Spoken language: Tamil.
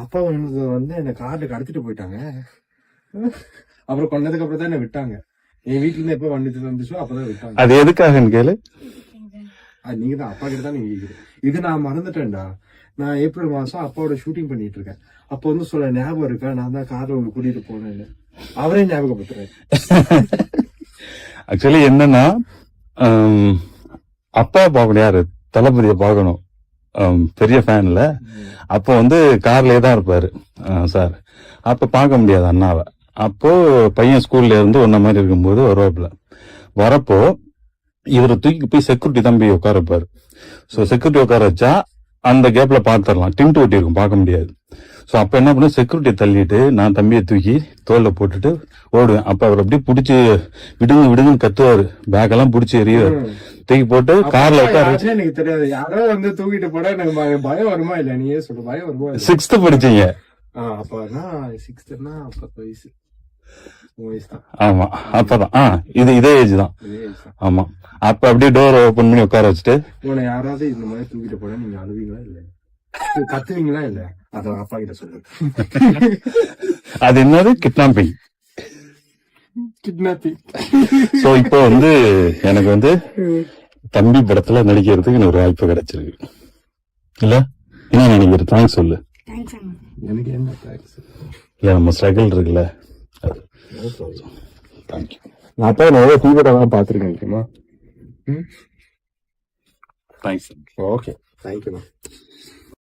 அப்பா வந்து என்ன கார்ல கடத்திட்டு போயிட்டாங்க. அப்புறம் கொண்டதுக்கு அப்புறம் தான் என்ன விட்டாங்க. என் வீட்டுல இருந்து எப்ப வண்டி வந்துச்சோ அப்பதான் விட்டாங்க. அது எதுக்காகன்னு கேளு. நீங்க தான் அப்பா கிட்ட தான் நீங்க கேக்குது. இது நான் மறந்துட்டேன்டா. நான் ஏப்ரல் மாசம் அப்பாவோட ஷூட்டிங் பண்ணிட்டு இருக்கேன். அப்ப வந்து சொல்ல ஞாபகம் இருக்கா, நான் தான் கார்ல உங்களுக்கு கூட்டிட்டு போனேன்னு. அவரே ஞாபகப்படுத்துறேன். ஆக்சுவலி என்னன்னா, அப்பா பார்க்கணும், யாரு தளபதியை பார்க்கணும், பெரிய ஃபேன்ல. அப்போ வந்து கார்லயே தான் இருப்பாரு சார். அப்ப பார்க்க முடியாது அண்ணாவை. அப்போ பையன் ஸ்கூல்ல இருந்து ஒன்ன மாதிரி இருக்கும்போது வருவாப்புல. வரப்போ இவரை தூக்கி போய் செக்யூரிட்டி தான் போய் உட்கார வைப்பாரு. ஸோ செக்யூரிட்டி உட்கார வச்சா அந்த கேப்ல பாத்துரலாம், டிண்ட் ஒட்டி இருக்கும், பார்க்க முடியாது. ஸோ அப்ப என்ன பண்ண, செக்யூரிட்டியை தள்ளிட்டு நான் தம்பியை தூக்கி தோல்ல போட்டுட்டு ஓடுவேன். அப்ப அவர் அப்படியே பிடிச்சி விடுங்க விடுங்கன்னு கத்துவாரு, பேக் எல்லாம் பிடிச்சி எறிவாரு. தூக்கி போட்டு கார்ல உட்கார. எனக்கு தெரியாது, யாரோ வந்து தூக்கிட்டு போட எனக்கு பயம் வருமா இல்ல, நீயே சொல்லு, பயம் வருமா? 6th படிச்சீங்க. அப்பனா 6th-னா 10 வயசு. ஆமா, அப்பதான் இதே ஏஜ் தான். ஆமா, அப்ப அப்படியே டோர் ஓபன் பண்ணி உட்கார வச்சுட்டு, உன்னை யாராவது இந்த மாதிரி தூக்கிட்டு போனா நீங்க அழுவீங்களா இல்ல கத்துவீங்களா இல்ல? அத அப்பா கிட்ட சொல்லு. அது என்னது, கிட்னாப்பிங். சோ இப்போ வந்து எனக்கு வந்து தம்பி படத்துல நடிக்கிறதுக்கு ஒரு வாய்ப்பு கிடைச்சிருக்கு இல்ல, என்ன நினைக்கிற? தேங்க்ஸ் சொல்லு. எனக்கு என்ன தேங்க்ஸ் இல்ல, நம்ம ஸ்ட்ரகிள் இருக்குல்ல. தேங்க்யூ. நான் அப்பா நிறைய தீவிரம் பாத்துருக்கேன். தேங்க்ஸ். Okay, thank you.